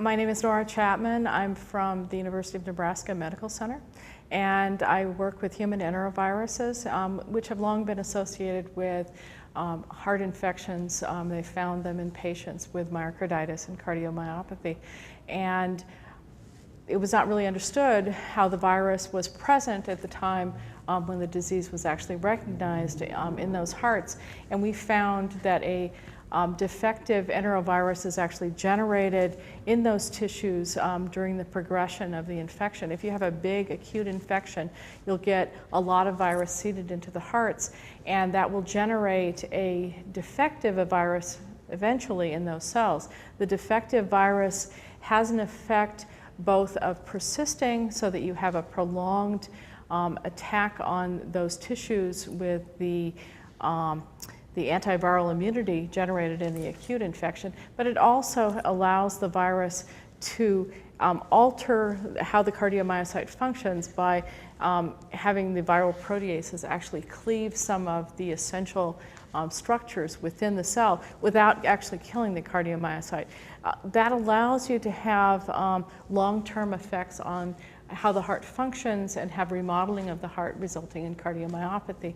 My name is Nora Chapman. I'm from the University of Nebraska Medical Center, and I work with human enteroviruses, which have long been associated with heart infections. They found them in patients with myocarditis and cardiomyopathy. And it was not really understood how the virus was present at the time when the disease was actually recognized in those hearts. And we found that a defective enterovirus is actually generated in those tissues during the progression of the infection. If you have a big acute infection, you'll get a lot of virus seeded into the hearts, and that will generate a defective virus eventually in those cells. The defective virus has an effect both of persisting so that you have a prolonged attack on those tissues with the antiviral immunity generated in the acute infection, but it also allows the virus to alter how the cardiomyocyte functions by having the viral proteases actually cleave some of the essential structures within the cell without actually killing the cardiomyocyte. That allows you to have long-term effects on how the heart functions and have remodeling of the heart resulting in cardiomyopathy.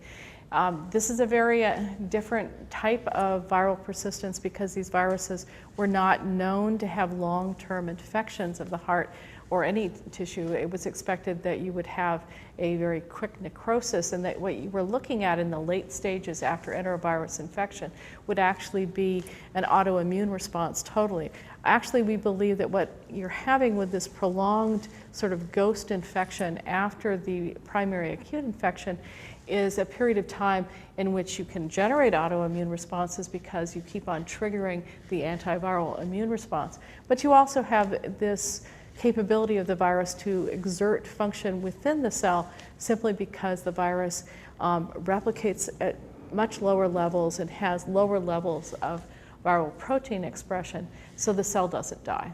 This is a very different type of viral persistence because these viruses were not known to have long-term infections of the heart or any tissue. It was expected that you would have a very quick necrosis, and that what you were looking at in the late stages after enterovirus infection would actually be an autoimmune response totally. Actually, we believe that what you're having with this prolonged sort of ghost infection after the primary acute infection is a period of time in which you can generate autoimmune responses because you keep on triggering the antiviral immune response. But you also have this capability of the virus to exert function within the cell simply because the virus replicates at much lower levels and has lower levels of viral protein expression, so the cell doesn't die.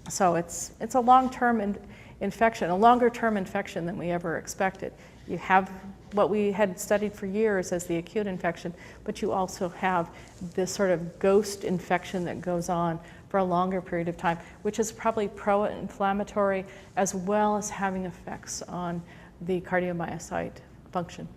So it's a long-term infection, a longer-term infection than we ever expected. You have what we had studied for years as the acute infection, but you also have this sort of ghost infection that goes on for a longer period of time, which is probably pro-inflammatory as well as having effects on the cardiomyocyte function.